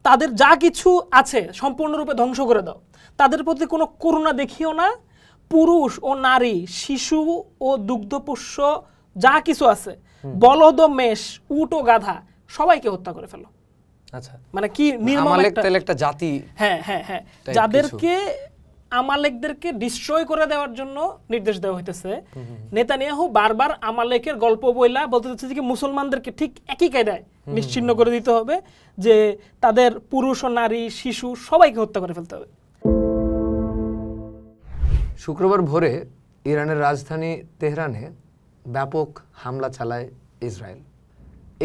তাদের যা কিছু আছে সম্পূর্ণরূপে ধ্বংস করে দাও, তাদের প্রতি কোনো করুণা দেখিও না, পুরুষ ও নারী, শিশু ও দুগ্ধপোষ্য যা কিছু আছে, বলদ ও মেষ, উট ও গাধা, সবাইকে হত্যা করে ফেলো। আচ্ছা, মানে কি নির্মম একটা জাতি, হ্যাঁ হ্যাঁ হ্যাঁ, যাদেরকে আমালেকদেরকে ডিস্ট্রয় করে দেওয়ার জন্য নির্দেশ দেওয়া হইতেছে। নেতানিয়াহু বারবার আমালেকের গল্প বইলা বলতে চাচ্ছে যে মুসলমানদেরকে ঠিক একই কায়দায় নিশ্চিহ্ন করে দিতে হবে, যে তাদের পুরুষ ও নারী, শিশু সবাইকে হত্যা করে ফেলতে হবে। শুক্রবার ভোরে ইরানের রাজধানী তেহরানে ব্যাপক হামলা চালায় ইসরায়েল।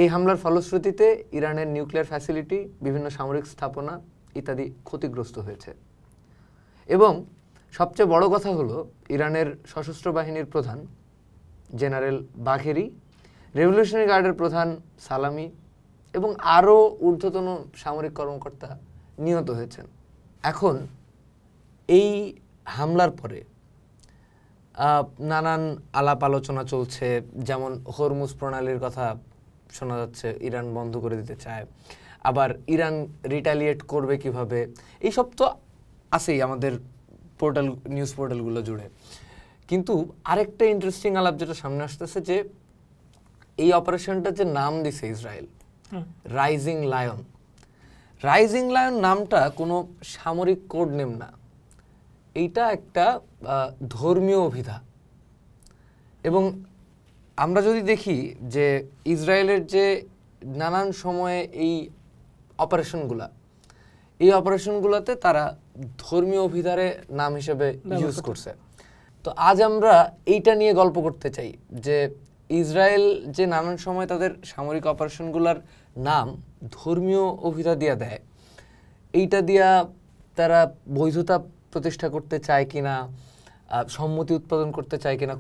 এই হামলার ফলশ্রুতিতে ইরানের নিউক্লিয়ার ফ্যাসিলিটি, বিভিন্ন সামরিক স্থাপনা ইত্যাদি ক্ষতিগ্রস্ত হয়েছে। এবং সবচেয়ে বড় কথা হলো, ইরানের সশস্ত্র বাহিনীর প্রধান জেনারেল বাঘেরি, রেভলিউশনারি গার্ডের প্রধান সালামি এবং আরও ঊর্ধ্বতন সামরিক কর্মকর্তা নিহত হয়েছেন। এখন এই হামলার পরে নানান আলাপ আলোচনা চলছে, যেমন হরমুজ প্রণালীর কথা শোনা যাচ্ছে, ইরান বন্ধ করে দিতে চায়, আবার ইরান রিটালিয়েট করবে কিভাবে, এইসব তো আছেই আমাদের নিউজ পোর্টালগুলো জুড়ে। কিন্তু আরেকটা ইন্টারেস্টিং আলাপ যেটা সামনে আসতেছে, যে এই অপারেশনটা যে নাম দিছে Israel, rising lion. Rising lion নামটা কোনো সামরিক কোড নেম না, এইটা একটা ধর্মীয় অভিধা। এবং আমরা যদি দেখি যে ইসরায়েলের যে নানান সময়ে এই অপারেশনগুলোতে তারা ধর্মীয় অভিধারে নাম হিসেবে ইউজ করছে। তো আজ আমরা এইটা নিয়ে গল্প করতে চাই, যে ইসরায়েল যে নানান সময় তাদের সামরিক অপারেশনগুলোর নাম ধর্মীয় অভিধা দিয়া দেয়, এইটা দিয়া তারা বৈধতা প্রতিষ্ঠা করতে চায় কিনা, সম্মতি উৎপাদন করতে চায় কিনা,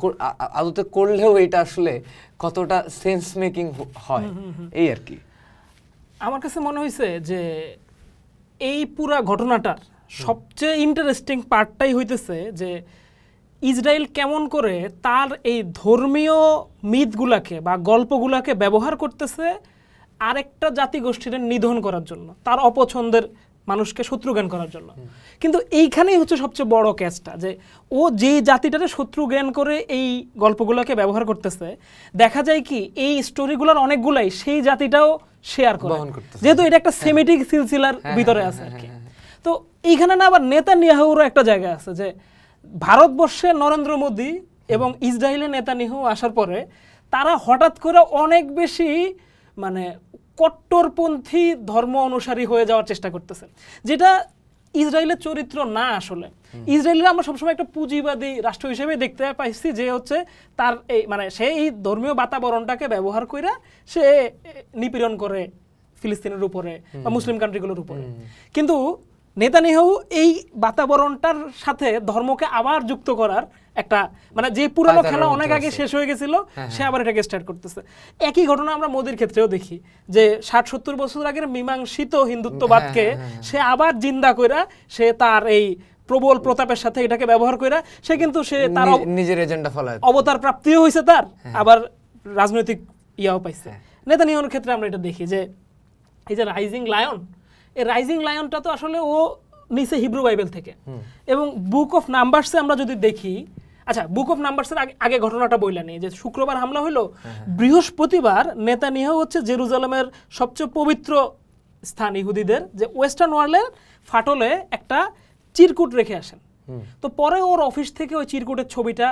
আদতে করলেও এটা আসলে কতটা সেন্স মেকিং হয়, এই আর কি। আমার কাছে মনে হয়েছে যে এই পুরা ঘটনাটার সবচেয়ে ইন্টারেস্টিং পার্টটাই হইতেছে যে ইসরায়েল কেমন করে তার এই ধর্মীয় মিথগুলাকে বা গল্পগুলাকে ব্যবহার করতেছে আরেকটা জাতিগোষ্ঠীর নিধন করার জন্য, তার অপছন্দের মানুষকে শত্রু জ্ঞান করার জন্য। কিন্তু এইখানেই হচ্ছে সবচেয়ে বড় কেসটা, যে ও যে জাতিটারে শত্রু জ্ঞান করে এই গল্পগুলোকে ব্যবহার করতেছে, দেখা যায় কি এই স্টোরিগুলোর অনেকগুলাই সেই জাতিটাও শেয়ার করে, যেহেতু এটা একটা সেমিটিক সিলসিলার ভিতরে আছে আর কি। তো এইখানে না আবার নেতানিয়াহুরও একটা জায়গা আছে, যে ভারতবর্ষে নরেন্দ্র মোদী এবং ইসরায়েলে নেতানিয়াহু আসার পরে তারা হঠাৎ করে অনেক বেশি মানে কট্টরপন্থী ধর্ম অনুসারী হয়ে যাওয়ার চেষ্টা করতেছে, যেটা ইসরায়েলের চরিত্র না। আসলে ইসরায়েলের আমরা সবসময় একটা পুঁজিবাদী রাষ্ট্র হিসেবে দেখতে পাইছি, যে হচ্ছে তার এই মানে সে এই ধর্মীয় বাতাবরণটাকে ব্যবহার করে সে নিপীড়ন করে ফিলিস্তিনের উপরে বা মুসলিম কান্ট্রিগুলোর উপরে। কিন্তু নেতানিয়াহু এই বাতাবরণটার সাথে ধর্মকে আবার যুক্ত করার একটা মানে যে পুরানো খেলা অনেক আগে শেষ হয়ে গেছিল, সে আবার এটাকে স্টার্ট করতেছে। একই ঘটনা আমরা মোদির ক্ষেত্রেও দেখি, যে ৬০-৭০ বছর আগের মীমাংসিত হিন্দুত্ববাদকে সে আবার জিন্দা কইরা সে তার এই প্রবল প্রতাপের সাথে এটাকে ব্যবহার কইরা সে কিন্তু সে তার নিজের এজেন্ডা ফলায় অবতার প্রাপ্তিও হয়েছে, তার আবার রাজনৈতিক ইয়াও পাইছে। নেতানিয়াহুর ক্ষেত্রে আমরা এটা দেখি, যে এই যে রাইজিং লায়ন, এই রাইজিং লায়নটা তো আসলে ও নিচে হিব্রু বাইবেল থেকে। এবং বুক অফ নাম্বারসে আমরা যদি দেখি, আচ্ছা বুক অফ নাম্বারসের আগে ঘটনাটা বইলা নেই, যে শুক্রবার হামলা হলো, বৃহস্পতিবার নেতানিয়াহু হচ্ছে জেরুজালেমের সবচেয়ে পবিত্র স্থান ইহুদিদের, যে ওয়েস্টার্ন ওয়ালের ফাটলে একটা চিরকুট রেখে আসেন। তো পরে ওর অফিস থেকে ওই চিরকুটের ছবিটা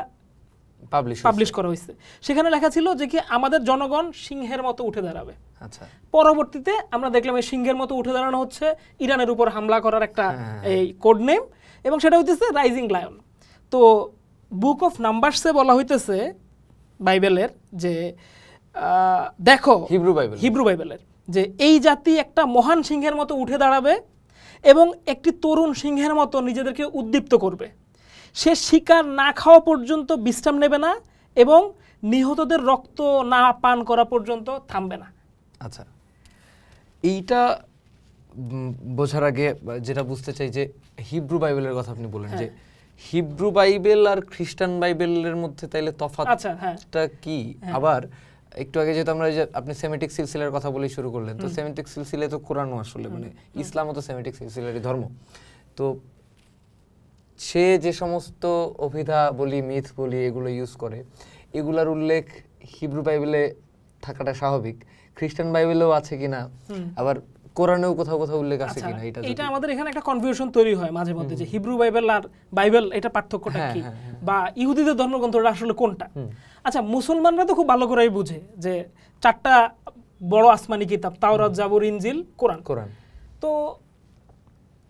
পাবলিশ করা হয়েছে। সেখানে লেখা ছিল যে কি আমাদের জনগণ সিংহের মতো উঠে দাঁড়াবে। আচ্ছা, পরবর্তীতে আমরা দেখলাম এই সিংহের মতো উঠে দাঁড়ানো হচ্ছে ইরানের উপর হামলা করার একটা এই কোড নেম, এবং সেটা হইতেছে রাইজিং লায়ন। তো বুক অফ নাম্বারসে বলা হইতেছে বাইবেলের, যে দেখো হিব্রু বাইবেলের, যে এই জাতি একটা মহান সিংহের মতো উঠে দাঁড়াবে এবং একটি তরুণ সিংহের মতো নিজেদেরকে উদ্দীপ্ত করবে। সে শিকার না খাওয়া পর্যন্ত বিশ্রাম নেবে না এবং নিহতদের রক্ত না পান করা পর্যন্ত থামবে না। আচ্ছা, এইটা বোঝার আগে যেটা বুঝতে চাই, যে হিব্রু বাইবেলের কথা আপনি বলেন, যে হিব্রু বাইবেল আর খ্রিস্টান বাইবেলের মধ্যে তাইলে তফাৎটা কি? আবার একটু আগে যেহেতু আমরা আপনি সেমিটিক সিলসিলার কথা বলেই শুরু করলেন, তো সেমিটিক সিলসিলায় তো কোরআনও আসলে মানে ইসলামও তো সেমিটিক সিলসিলারই ধর্ম। তো সে যে সমস্ত অভিধা বলি, মিথ বলি, এগুলো ইউজ করে, এগুলার উল্লেখ হিব্রু বাইবেলে থাকাটা স্বাভাবিক, খ্রিস্টান বাইবেলেও আছে কিনা, আবার কোরআনেও কোথাও কোথাও উল্লেখ আছে কিনা, এটা আমাদের এখানে একটা কনফিউশন তৈরি হয় মাঝে মধ্যে যে হিব্রু বাইবেল আর বাইবেল এটা পার্থক্যটা কি, বা ইহুদিদের ধর্মগ্রন্থটা আসলে কোনটা। আচ্ছা, মুসলমানরা তো খুব ভালো করেই বুঝে যে 4টা বড় আসমানি কিতাব, তাওরাত, জাবুর, ইনজিল, কোরআন। তো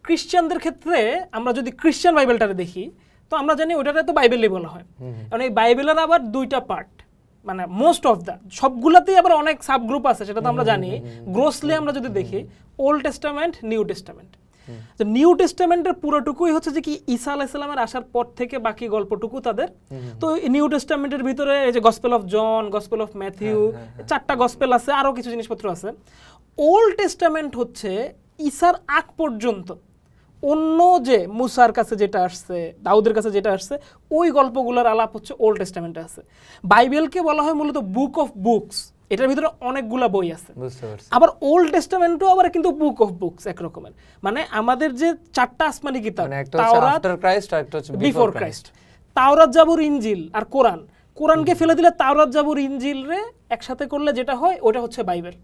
খ্রিস্টানদের ক্ষেত্রে আমরা যদি খ্রিস্টান বাইবেলটারে দেখি, তো আমরা জানি ওটাতে তো বাইবেলই বলা হয়, কারণ এই বাইবেলের আবার 2টা পার্ট, মানে মোস্ট অফ দ্য সবগুলাতেই আবার অনেক সাবগ্রুপ আছে, সেটা তো আমরা জানি। গ্রোসলি আমরা যদি দেখি ওল্ড টেস্টামেন্ট, নিউ টেস্টামেন্ট, তো নিউ টেস্টামেন্টের পুরোটুকুই হচ্ছে যে কি ঈসা আলাইহিস সালামের আসার পর থেকে বাকি গল্পটুকু তাদের। তো নিউ টেস্টামেন্টের ভিতরে এই যে gospel of John, gospel of Matthew, 4টা গসপেল আছে, আরো কিছু জিনিসপত্র আছে। ওল্ড টেস্টামেন্ট হচ্ছে ঈসার আগ পর্যন্ত অন্য যে মুসার কাছে যেটা আসছে, দাউদের কাছে যেটা আসছে, ওই গল্পগুলোর আলাপ হচ্ছে ওল্ড টেস্টামেন্টে আছে। বাইবেলকে বলা হয় মূলত বুক অফ বুকস, এটার ভিতরে অনেকগুলা বই আছে। আবার ওল্ড টেস্টামেন্টও আবার কিন্তু বুক অফ বুকস এক রকমের, মানে আমাদের যে 4টা আসমানি কিতাব, তাওরাত আফটার ক্রাইস্ট আর একটা হচ্ছে বিফোর ক্রাইস্ট, তাওরাত, জাবুর, ইনজিল আর কোরআন। কোরআনকে ফেলে দিলে তাওরাত, জাবুর, ইনজিল রে একসাথে করলে যেটা হয় ওটা হচ্ছে বাইবেল।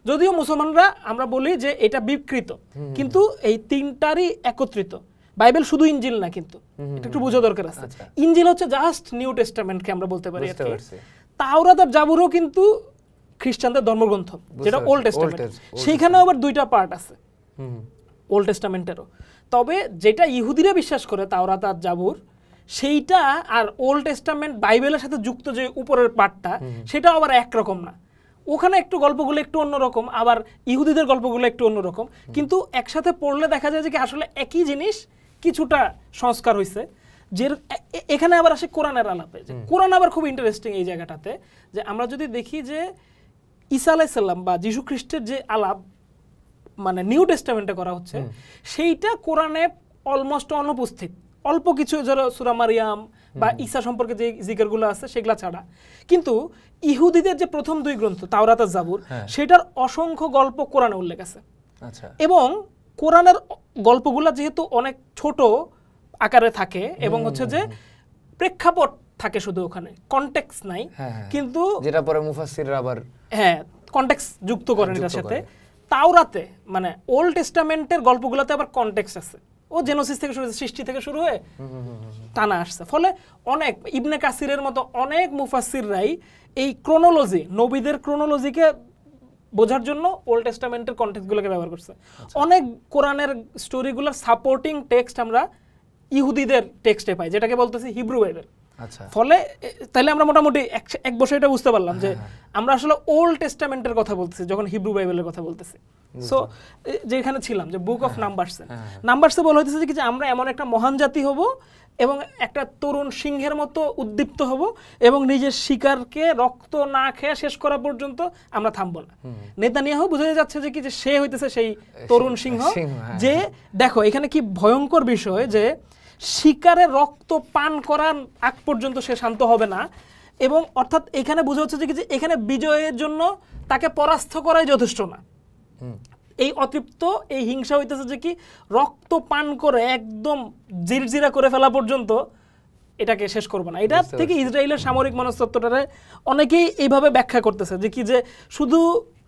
যদিও মুসলমানরা আমরা বলি যে এটা বিকৃত, কিন্তু এই 3টারই একত্রিত। বাইবেল শুধু ইনজিল না, কিন্তু এটা একটু বোঝা দরকার আছে। ইনজিল হচ্ছে জাস্ট নিউ টেস্টামেন্টকে আমরা বলতে পারি। তাওরাত আর জাবুরও কিন্তু খ্রিস্টানদের ধর্মগ্রন্থ, যেটা ওল্ড টেস্টামেন্ট, সেইখানেও আবার 2টা পার্ট আছে ওল্ড টেস্টামেন্টেরও। তবে যেটা ইহুদিরা বিশ্বাস করে তাওরাত আর জাবুর, সেইটা আর ওল্ড টেস্টামেন্ট বাইবেলের সাথে যুক্ত যে উপরের পার্টটা, সেটা আবার একরকম না। ওখানে একটু গল্পগুলো একটু অন্যরকম, আবার ইহুদিদের গল্পগুলো একটু অন্যরকম, কিন্তু একসাথে পড়লে দেখা যায় যে কি আসলে একই জিনিস কিছুটা সংস্কার হয়েছে। যে এখানে আবার আসে কোরআনের আলাপে, যে কোরআন আবার খুব ইন্টারেস্টিং এই জায়গাটাতে, যে আমরা যদি দেখি যে ঈসা আলাইহিস সালাম বা যীশু খ্রিস্টের যে আলাপ মানে নিউ টেস্টামেন্টে করা হচ্ছে, সেইটা কোরআনে অলমোস্ট অনুপস্থিত। অল্প কিছু ধরো সূরা মারিয়াম বা ঈসা সম্পর্কে যে জিকিরগুলো আছে সেগুলা ছাড়া। কিন্তু ইহুদিদের যে প্রথম 2 গ্রন্থ তাওরাত আর জাবুর, সেটার অসংখ্য গল্প কোরআনে উল্লেখ আছে। এবং কোরআনের গল্পগুলা যেহেতু অনেক ছোট আকারে থাকে এবং হচ্ছে যে প্রেক্ষাপট থাকে শুধু, ওখানে কনটেক্সট নাই, কিন্তু যেটা পরে মুফাসসিররা আবার কনটেক্সট যুক্ত করেন এটার সাথে। তাওরাতে মানে ওল্ড টেস্টামেন্টের গল্পগুলোতে আবার কনটেক্সট আছে, ও জেনোসিস থেকে শুরু হয়ে সৃষ্টি থেকে শুরু হয়ে টানা আসছে। ফলে অনেক ইবনে কাসিরের মতো অনেক মুফাসসিররাই এই ক্রোনোলজি, নবীদের ক্রোনোলজিকে বোঝার জন্য ওল্ড টেস্টামেন্টের কনটেক্সটগুলোকে ব্যবহার করছে। অনেক কোরআনের স্টোরিগুলোর সাপোর্টিং টেক্সট আমরা ইহুদিদের টেক্সটে পাই, যেটাকে বলতেছি হিব্রু বাইবেল। ফলে তাহলে আমরা মোটামুটি এক বছর এটা বুঝতে পারলাম যে আমরা আসলে ওল্ড টেস্টামেন্টের কথা বলতেছি যখন হিব্রু বাইবেলের কথা বলতেছি। সো যেখানে ছিলাম যে বুক অফ নাম্বারসে বলা হইতেছে যে আমরা এমন একটা মহান জাতি হব এবং একটা তরুণ সিংহের মতো উদ্দীপ্ত হব এবং নিজের শিকারকে রক্ত না খেয়ে শেষ করা পর্যন্ত আমরা থামবো না। নেতানিয়াহু বোঝা যাচ্ছে যে কি যে সে হইতেছে সেই তরুণ সিংহ, যে দেখো এখানে কি ভয়ঙ্কর বিষয় যে শিকারের রক্ত পান করার আগ পর্যন্ত সে শান্ত হবে না। এবং অর্থাৎ এখানে বোঝা হচ্ছে যে এখানে বিজয়ের জন্য তাকে পরাস্ত করাই যথেষ্ট না। এই অতৃপ্ত এই হিংসা হইতেছে যে কি রক্ত পান করে একদম জিরজিরা করে ফেলা পর্যন্ত এটাকে শেষ করবো না। এটা থেকে ইসরায়েলের সামরিক মনস্তত্ত্বটারে অনেকেই এইভাবে ব্যাখ্যা করতেছে যে কি যে শুধু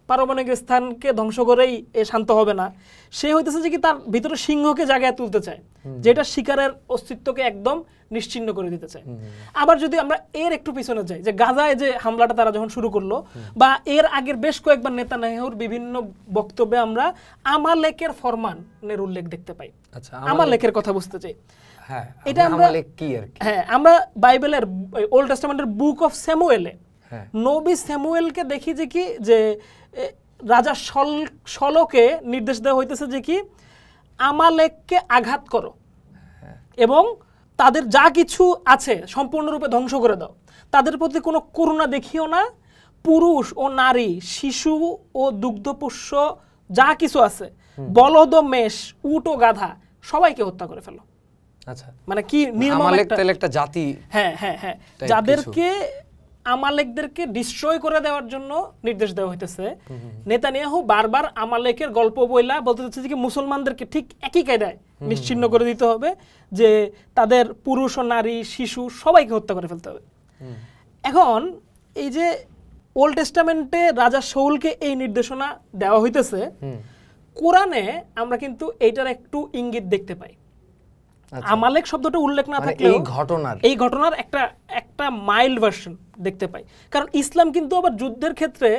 পারমাণবিক স্থানকে ধ্বংস করেই এ শান্ত হবে না, সে হইতেছে যে কি তার ভিতরে সিংহকে জায়গায় তুলতে চায়, যেটা শিকারের অস্তিত্বকে একদম নিশ্চিহ্ন করে দিতে চায়। আবার যদি আমরা এর একটু পিছনে যাই, যে গাজায় যে হামলাটা তারা যখন শুরু করলো, বা এর আগের বেশ কয়েকবার নেতানিয়াহুর বিভিন্ন বক্তব্যে আমরা আমালেকের ফরমানের উল্লেখ দেখতে পাই। আমালেকের কথা বুঝতে চাই, এটা আমরা আমরা বাইবেলের ওল্ড টেস্টামেন্টের বুক অফ স্যামুয়েলে নবী স্যামুয়েলকে দেখি যে কি যে রাজা শলকে নির্দেশ দেওয়া হইতেছে যে কি আমালেককে আঘাত করো এবং তাদের যা কিছু আছে সম্পূর্ণরূপে ধ্বংস করে দাও, তাদের প্রতি কোনো করুণা দেখিও না, পুরুষ ও নারী, শিশু ও দুগ্ধপোষ্য যা কিছু আছে, বলদ ও মেষ, উট ও গাধা সবাইকে হত্যা করে ফেলো। আচ্ছা, মানে কি নির্মম একটা জাতি, যাদেরকে আমালেকদেরকে ডিস্ট্রয় করে দেওয়ার জন্য নির্দেশ দেওয়া হইতেছে। নেতানিয়াহু বারবার আমালেকের গল্প বইলা বলতে চাচ্ছে যে মুসলমানদেরকে ঠিক একই কায়দায় নিশ্চিহ্ন করে দিতে হবে, যে তাদের পুরুষ ও নারী শিশু সবাইকে হত্যা করে ফেলতে হবে। এখন এই যে ওল্ড টেস্টামেন্টে রাজা শাউলকে এই নির্দেশনা দেওয়া হইতেছে, কোরআনে আমরা কিন্তু এইটার একটু ইঙ্গিত দেখতে পাই। আমালেক শব্দটা উল্লেখ না থাকলেও এই ঘটনার একটা মাইল্ড ভার্সন দেখতে পাই। কারণ ইসলাম কিন্তু আবার যুদ্ধের ক্ষেত্রে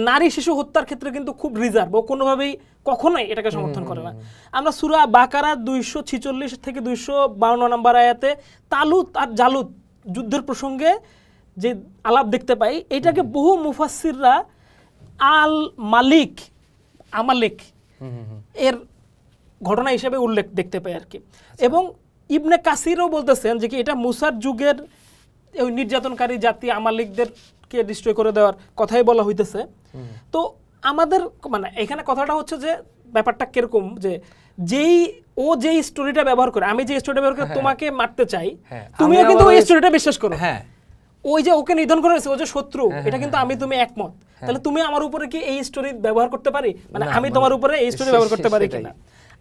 নারী শিশু হত্যার ক্ষেত্রে কিন্তু খুব রিজার্ভ, ও কোনোভাবেই কখনোই এটাকে সমর্থন করে না। আমরা সূরা বাকারা 246 থেকে 252 নম্বর আয়াতে তালুত আর জালুত যুদ্ধের প্রসঙ্গে যে আলাপ দেখতে পাই, এটাকে বহু মুফাসসিররা আল মালিক আমালেক এর ঘটনা হিসেবে উল্লেখ দেখতে পাই আর কি। এবং ইবনে কাসিরও বলতেছেন যে কি এটা মুসার যুগের ওই নির্যাতনকারী জাতি আমালিকদেরকে ডিস্ট্রয় করে দেওয়ার কথাই বলা হইতেছে। তো আমাদের মানে এখানে কথাটা হচ্ছে যে ব্যাপারটা কিরকম, যে যেই স্টোরিটা ব্যবহার করে, আমি যে স্টোরিটা ব্যবহার করে তোমাকে মারতে চাই, তুমিও কিন্তু ওই স্টোরিটা বিশ্বাস করো। ওই যে ওকে নিধন করেছে, ও যে শত্রু, এটা কিন্তু আমি তুমি একমত। তাহলে তুমি আমার উপরে কি এই স্টোরি ব্যবহার করতে পারি, মানে আমি তোমার উপরে এই স্টোরি ব্যবহার করতে পারি কিনা।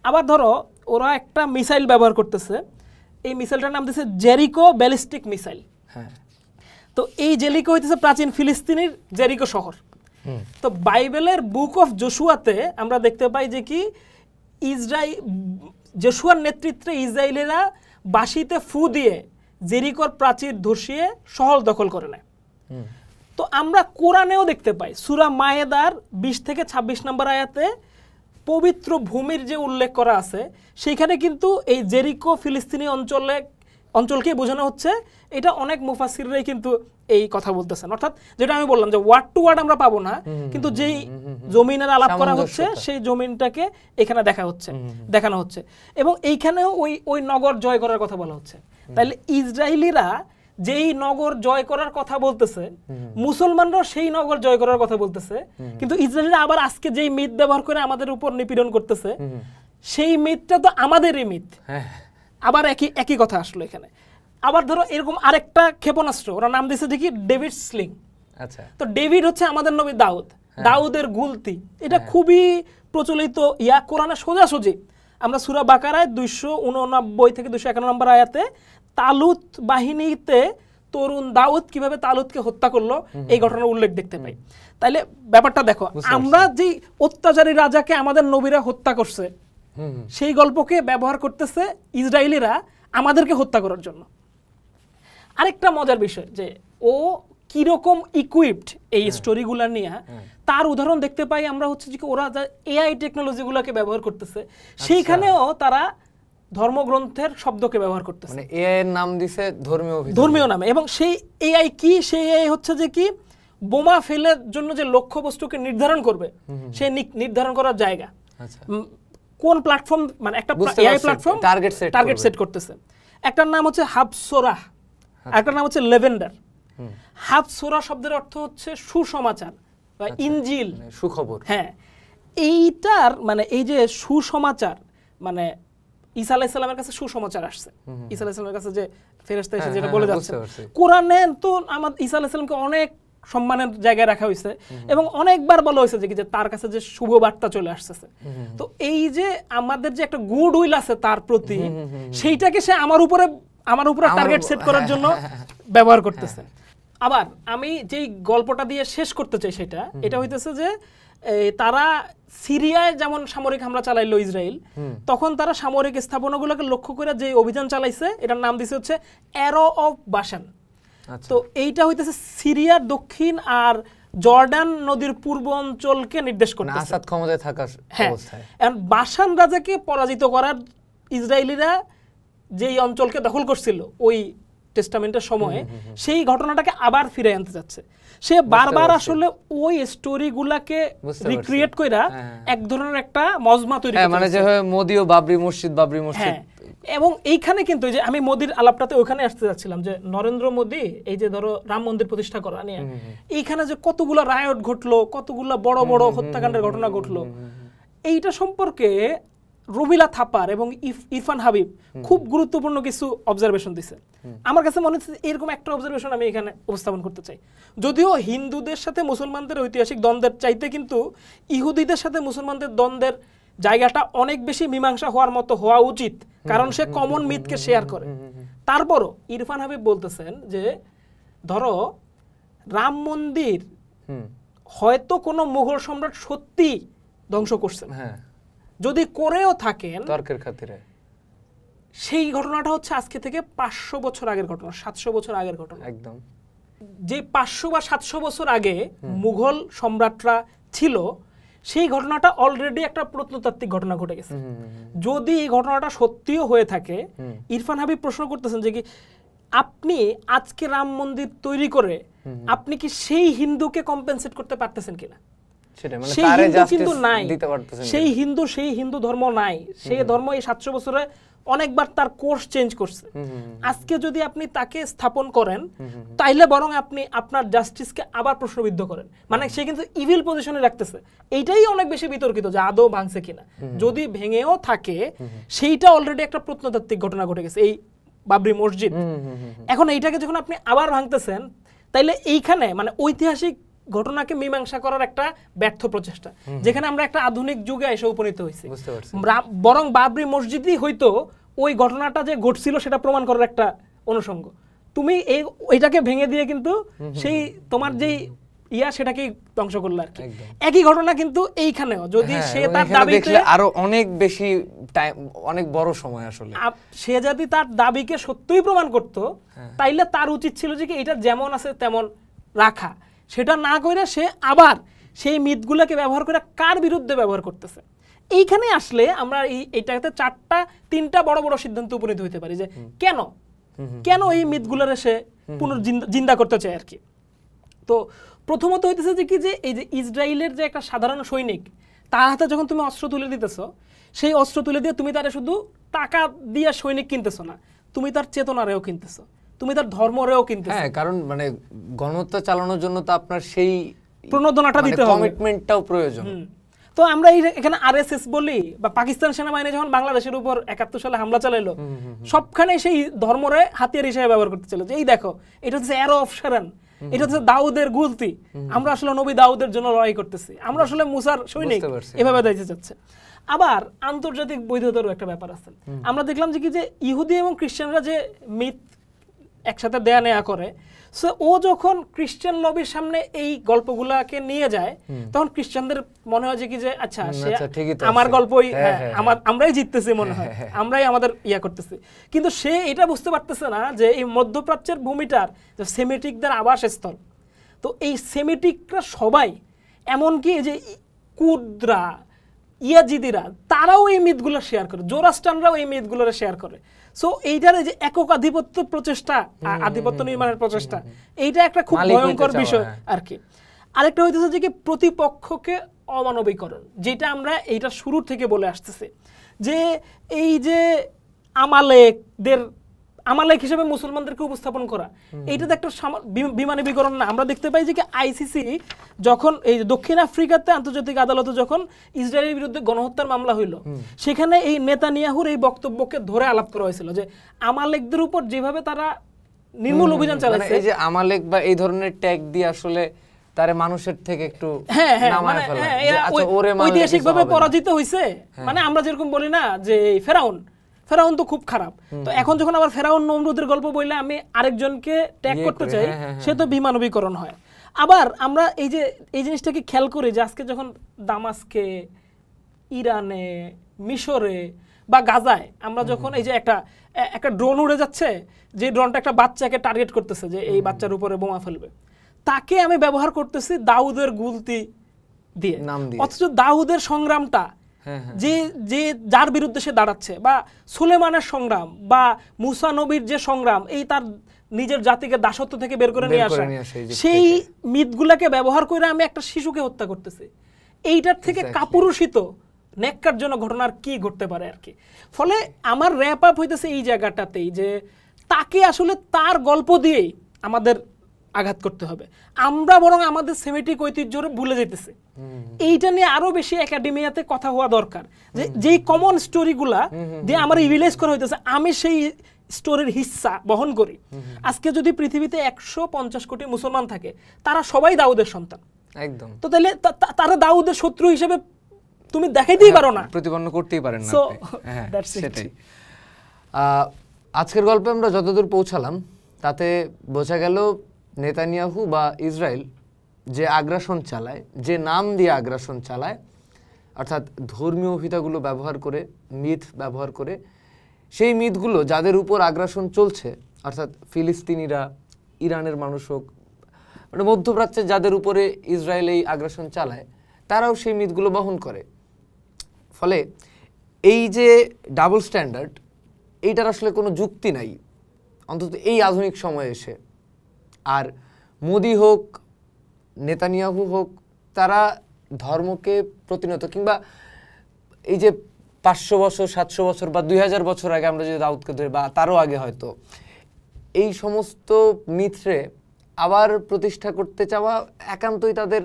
আবার ধরো ওরা একটা মিসাইল ব্যবহার করতেছে, এই মিসাইলটার নাম দিয়েছে জেরিকো ব্যালিস্টিক মিসাইল। তো এই জেরিকো হইতেছে প্রাচীন ফিলিস্তিনের জেরিকো শহর। তো বাইবেলের বুক অফ জোশুয়াতে আমরা দেখতে পাই যে কি জোশুয়ার নেতৃত্বে ইসরায়েলিরা বাঁশিতে ফু দিয়ে জেরিকোর প্রাচীর ধসিয়ে শহর দখল করে নেয়। তো আমরা কোরআনেও দেখতে পাই সূরা মায়েদার 20 থেকে 26 নম্বর আয়াতে পবিত্র ভূমির যে উল্লেখ করা আছে, সেইখানে কিন্তু এই জেরিকো ফিলিস্তিনি অঞ্চলকে বোঝানো হচ্ছে। এটা অনেক মুফাসসিররাই কিন্তু এই কথা বলতেছেন, অর্থাৎ যেটা আমি বললাম যে ওয়ার্ড টু ওয়ার্ড আমরা পাবো না, কিন্তু যেই জমিনের আলাপ করা হচ্ছে সেই জমিনটাকে এখানে দেখানো হচ্ছে। এবং এইখানেও ওই নগর জয় করার কথা বলা হচ্ছে। তাহলে ইসরায়েলিরা যেই নগর জয় করার কথা বলতেছে, মুসলমানরাও সেই নগর জয় করার কথা বলতেছে, কিন্তু ইসরায়েলিরা আবার আজকে যেই মিথ ব্যবহার করে আমাদের উপর নিপীড়ন করতেছে, সেই মিথটা তো আমাদেরই মিথ। আবার একই কথা আসলো এখানে। আবার ধরো এরকম আরেকটা ক্ষেপণাস্ত্র ওরা নাম দিয়েছে দেখি ডেভিড স্লিং। আচ্ছা, তো ডেভিড হচ্ছে আমাদের নবী দাউদের গুলতি। এটা খুবই প্রচলিত কোরআনে সোজাসুজি আমরা সূরা বাকারায় 289 থেকে 251 নম্বর আয়াতে তালুত বাহিনীতে তরুণ দাউদ কিভাবে তালুতকে হত্যা করলো এই ঘটনার উল্লেখ দেখতে পাই। তাইলে ব্যাপারটা দেখো, আমরা যে অত্যাচারী রাজাকে আমাদের নবীরা হত্যা করছে, সেই গল্পকে ব্যবহার করতেছে ইসরায়েলিরা আমাদেরকে হত্যা করার জন্য। আরেকটা মজার বিষয় যে ও কিরকম ইকুইপড এই স্টোরিগুলা নিয়ে, তার উদাহরণ দেখতে পাই আমরা হচ্ছে যে ওরা এআই টেকনোলজিগুলোকে ব্যবহার করতেছে, সেইখানেও তারা ধর্মগ্রন্থের শব্দকে ব্যবহার করতেছে, মানে এআই এর নাম দিছে ধর্মীয় নামে। এবং সেই এআই কি, সেই এআই হচ্ছে যে কি বোমা ফেলার জন্য যে লক্ষ্যবস্তুকে নির্ধারণ করবে, সেই নির্ধারণ করার জায়গা কোন প্ল্যাটফর্ম, মানে একটা এআই প্ল্যাটফর্ম টার্গেট সেট করতেছে। একটার নাম হচ্ছে হাবসোরা, একটার নাম হচ্ছে লেভেন্ডার। হাবসোরা শব্দের অর্থ হচ্ছে সুসমাচার বা ইনজিল, সুখবর। হ্যাঁ, এইটার মানে এই যে সুসমাচার, মানে ঈসা আলাইহিস সালামের কাছে সুসমাচার আসছে, ঈসা আলাইহিস সালামের কাছে যে ফেরেশতা এসে যেটা বলে যাচ্ছে, কোরআনে তো আমাদের ঈসা আলাইহিস সালামকে অনেক সম্মানের জায়গায় রাখা হয়েছে এবং অনেকবার বলা হয়েছে যে তার কাছে যে শুভ বার্তা চলে আসছে। তো এই যে আমাদের যে একটা গুড উইল আছে তার প্রতি, সেইটাকে সে আমার উপরে টার্গেট সেট করার জন্য ব্যবহার করতেছে। আবার আমি যেই গল্পটা দিয়ে শেষ করতে চাই সেটা এটা হইতেছে যে তারা সিরিয়ায় যেমন সামরিক হামলা চালাইলো ইসরায়েল, তখন তারা সামরিক স্থাপনাগুলোকে লক্ষ্য করে যে অভিযান চালাইছে, এটার নাম দিছে হচ্ছে অ্যারো অফ বাশান। তো এইটা হইতেছে সিরিয়ার দক্ষিণ আর জর্ডান নদীর পূর্ব অঞ্চলকে নির্দেশ করতেছে, আসাদ ক্ষমতায় থাকার অবস্থায়। এখন বাশান রাজাকে পরাজিত করার ইসরায়েলিরা যেই অঞ্চলকে দখল করছিল ওই টেস্টামেন্টের সময়ে, সেই ঘটনাটাকে আবার ফিরে আনতে যাচ্ছে। সে বারবার আসলে ওই স্টোরিগুলাকে রিক্রিয়েট কইরা এক ধরনের একটা মজমা তৈরি করতে, মানে যে মোদি ও বাবরি মসজিদ এবং এইখানে কিন্তু যে আমি মোদির আলাপটাতে ওইখানে আসতে যাচ্ছিলাম যে নরেন্দ্র মোদি এই যে ধরো রাম মন্দির প্রতিষ্ঠা করা নিয়ে এইখানে যে কতগুলো রায়ট ঘটলো, কতগুলো বড় বড় হত্যাকাণ্ডের ঘটনা ঘটলো, এইটা সম্পর্কে রমিলা থাপার এবং ইরফান হাবিব খুব গুরুত্বপূর্ণ কিছু অবজারভেশন দিছে। আমার কাছে মনে হচ্ছে এরকম একটা অবজারভেশন আমি এখানে উপস্থাপন করতে চাই। যদিও হিন্দুদের সাথে মুসলমানদের ঐতিহাসিক দ্বন্দ্বের চাইতে কিন্তু ইহুদিদের সাথে মুসলমানদের দ্বন্দ্বের জায়গাটা অনেক বেশি মীমাংসা হওয়ার মতো হওয়া উচিত, কারণ সে কমন মিথকে শেয়ার করে। তারপরও ইরফান হাবিব বলতেছেন যে ধরো রাম মন্দির হয়তো কোনো মুঘল সম্রাট সত্যি ধ্বংস করছেন, যদি করেও থাকেন তর্কের খাতিরে, সেই ঘটনাটা হচ্ছে আজকে থেকে 500 বছর আগের ঘটনা, 700 বছর আগের ঘটনা। একদম যে 500 বা 700 বছর আগে মুঘল সম্রাটরা ছিল, সেই ঘটনাটা অলরেডি একটা প্রত্নতাত্ত্বিক ঘটনা ঘটে গেছে। যদি এই ঘটনাটা সত্যিও হয়ে থাকে, ইরফান হাবিব প্রশ্ন করতেছেন যে কি আপনি আজকে রাম মন্দির তৈরি করে আপনি কি সেই হিন্দুকে কম্পেনসেট করতে পারতেছেন কিনা? সেই হিন্দু কিন্তু নাই, সেই হিন্দু ধর্ম নাই, সেই ধর্ম এই 700 বছরে অনেকবার তার কোর্স চেঞ্জ করছে। আজকে যদি আপনি তাকে স্থাপন করেন, তাইলে বরং আপনি আপনার জাস্টিসকে আবার প্রশ্নবিদ্ধ করেন, মানে সে কিন্তু ইভিল পজিশনে রাখতেছে। এইটাই অনেক বেশি বিতর্কিত যে আদৌ ভাঙছে কিনা। যদি ভেঙেও থাকে, সেইটা অলরেডি একটা প্রত্নতাত্ত্বিক ঘটনা ঘটে গেছে, এই বাবরি মসজিদ। এখন এইটাকে যখন আপনি আবার ভাঙতেছেন, তাইলে এইখানে মানে ঐতিহাসিক ঘটনাকে মীমাংসা করার একটা ব্যর্থ প্রচেষ্টা, যেখানে আমরা একটা আধুনিক যুগে এসে উপনীত হয়েছি। বরং বাবরি মসজিদই হয়তো ওই ঘটনাটা যে ঘটছিল সেটা প্রমাণ করার একটা অনুষঙ্গ। তুমি এইটাকে ভেঙে দিয়ে কিন্তু সেই তোমার যেই সেটাকে ধ্বংস করলো আর কি। একই ঘটনা কিন্তু এইখানেও, যদি সে তার দাবিতে আরো অনেক বেশি টাইম, অনেক বড় সময় আসলে সে যদি তার দাবিকে সত্যই প্রমাণ করত, তাইলে তার উচিত ছিল যে এটা যেমন আছে তেমন রাখা। সেটা না করে সে আবার সেই মিথগুলোকে ব্যবহার করে কার বিরুদ্ধে ব্যবহার করতেছে। এইখানে আসলে আমরা এইটাতে 3টা বড় বড় সিদ্ধান্ত উপনীত হইতে পারি যে কেন এই মিথগুলোরে সে পুনর্জিন্দা করতে চায় আর কি। তো প্রথমত হইতেছে যে কি যে এই যে ইসরায়েলের যে একটা সাধারণ সৈনিক, তার হাতে যখন তুমি অস্ত্র তুলে দিতেছো, সেই অস্ত্র তুলে দিয়ে তুমি তারে শুধু টাকা দিয়ে সৈনিক কিনতেছো না, তুমি তার চেতনারেও কিনতেছো, তুমি তার ধর্মরেও কিনতেছো। হ্যাঁ, কারণ মানে গণহত্যা চালানোর জন্য তো আপনার সেই প্রণোদনাটা দিতে হবে, কমিটমেন্টটাও প্রয়োজন। তো আমরা এখানে আরএসএস বলি বা পাকিস্তান সেনাবাহিনী যখন বাংলাদেশের উপর 71 সালে হামলা চালাইলো, সবখানে সেই ধর্মরে হাতিয়ার হিসেবে ব্যবহার করতে চলে। এই দেখো, এটা হচ্ছে অ্যারো অফ শারান, এটা হচ্ছে দাউদের গুলতি, আমরা আসলে নবী দাউদের জন্য লড়াই করতেছি, আমরা আসলে মুসার সৈনিক, এভাবে দিতে চাচ্ছে। আবার আন্তর্জাতিক বৈধতারও একটা ব্যাপার আছে। আমরা দেখলাম যে কি যে ইহুদি এবং খ্রিস্টানরা যে মিথ একসাথে দেয়া নেয়া করে, সো ও যখন খ্রিস্টান লবির সামনে এই গল্পগুলাকে নিয়ে যায়, তখন খ্রিস্টানদের মনে হয় যে কি যে আচ্ছা আমার গল্পই, আমরাই জিততেছি মনে হয়, আমরাই আমাদের করতেছি। কিন্তু সে এটা বুঝতে পারতেছে না যে এই মধ্যপ্রাচ্যের ভূমিটার যে সেমিটিকদের আবাসস্থল। তো এই সেমিটিকরা সবাই, এমনকি যে কুর্দরা, ইয়াজিদিরা, তারাও এই মিথগুলো শেয়ার করে, জোরাস্টানরাও এই মিথগুলো শেয়ার করে। সো এইটার যে একক আধিপত্য প্রচেষ্টা, আধিপত্য নির্মাণের প্রচেষ্টা, এইটা একটা খুব ভয়ঙ্কর বিষয় আর কি। আরেকটা হইতেছে যে কি প্রতিপক্ষকে অমানবিকরণ, যেটা আমরা এইটা শুরুর থেকে বলে আসতেছি, যে এই যে আমালেক হিসেবে মুসলমানদেরকে উপস্থাপন করা, এইটাতে একটা বিমানবীকরণ না। আমরা দেখতে পাই যে কি আইসিসি যখন এই দক্ষিণ আফ্রিকাতে আন্তর্জাতিক আদালতে যখন ইসরায়েলের বিরুদ্ধে গণহত্যার মামলা হইল, সেখানে এই নেতানিয়াহুর এই বক্তব্যকে ধরে আলাপ করা হয়েছিল যে আমালেকদের উপর যেভাবে তারা নির্মূল অভিযান চালাচ্ছে, এই যে আমালেক বা এই ধরনের ট্যাগ দিয়ে আসলে তারে মানুষের থেকে একটু নামায় ফেলা, আচ্ছা ওরে ঐতিহাসিকভাবে পরাজিত হইছে। মানে আমরা যেরকম বলি না যে ফেরাউন তো খুব খারাপ, তো এখন যখন আবার ফেরাউন নমরুদের গল্প বললে আমি আরেকজনকে ট্যাগ করতে চাই, সে তো বিমানবীকরণ হয়। আবার আমরা এই জিনিসটাকে খেয়াল করি যে আজকে যখন দামাস্কে, ইরানে, মিশরে বা গাজায় আমরা যখন এই যে একটা ড্রোন উড়ে যাচ্ছে, যে ড্রোনটা একটা বাচ্চাকে টার্গেট করতেছে যে এই বাচ্চার উপরে বোমা ফেলবে, তাকে আমি ব্যবহার করতেছি দাউদের গুলতি দিয়ে, অথচ দাউদের সংগ্রামটা যে যার বিরুদ্ধে সে দাঁড়াচ্ছে, বা সুলেমানের সংগ্রাম বা মুসা নবীর যে সংগ্রাম, এই তার নিজের জাতিকে দাসত্ব থেকে বের করে নিয়ে আসা, সেই মিথগুলাকে ব্যবহার করে আমি একটা শিশুকে হত্যা করতেছি। এইটার থেকে কাপুরুষিত নেককারজনক ঘটনার কি ঘটতে পারে আর কি। ফলে আমার র্যাপ আপ হইতেছে এই জায়গাটাতেই, যে তাকে আসলে তার গল্প দিয়েই আমাদের আঘাত করতে হবে। আমরা বরং আমাদের সেমিটিক ঐতিহ্যরে ভুলে যেতেছি। এইটা নিয়ে আরো বেশি একাডেমিয়াতে কথা হওয়া দরকার, যে যেই কমন স্টোরিগুলা দিয়ে আমার রিভিলাইজ করা হইতেছে আমি সেই স্টোরির হিস্সা বহন করি। আজকে যদি পৃথিবীতে 150 কোটি মুসলমান থাকে, তারা সবাই দাউদের সন্তান, একদম। তো তাহলে তারা দাউদের শত্রু হিসেবে তুমি দেখাইতেই পারো না, প্রতিপন্ন করতেই পারেন না। So, হ্যাঁ, that's it. সেটাই। আজকের গল্পে আমরা যতদূর পৌঁছালাম তাতে বোঝা গেল নেতানিয়াহু বা ইসরায়েল যে আগ্রাসন চালায়, যে নাম দিয়ে আগ্রাসন চালায়, অর্থাৎ ধর্মীয় অভিধাগুলো ব্যবহার করে, মিথ ব্যবহার করে, সেই মিথগুলো যাদের উপর আগ্রাসন চলছে, অর্থাৎ ফিলিস্তিনিরা, ইরানের মানুষ হোক, মানে মধ্যপ্রাচ্যে যাদের উপরে ইসরায়েল এই আগ্রাসন চালায়, তারাও সেই মিথগুলো বহন করে। ফলে এই যে ডাবল স্ট্যান্ডার্ড, এইটার আসলে কোনো যুক্তি নাই, অন্তত এই আধুনিক সময়ে এসে। আর মোদি হোক, নেতানিয়াহু হোক, তারা ধর্মকে প্রতিনিয়ত, কিংবা এই যে 500 বছর, 700 বছর বা 2000 বছর আগে আমরা যদি দাউদকে ধরি, বা তারও আগে হয়তো, এই সমস্ত মিথরে আবার প্রতিষ্ঠা করতে চাওয়া একান্তই তাদের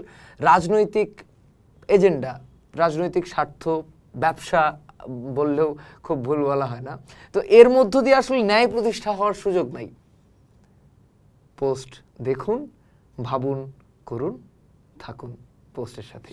রাজনৈতিক এজেন্ডা, রাজনৈতিক স্বার্থ, ব্যবসা বললেও খুব ভুল বলা হয় না। তো এর মধ্য দিয়ে আসলে ন্যায় প্রতিষ্ঠা হওয়ার সুযোগ নাই। পোস্ট দেখুন, ভাবুন, করুন, থাকুন পোস্টের সাথে।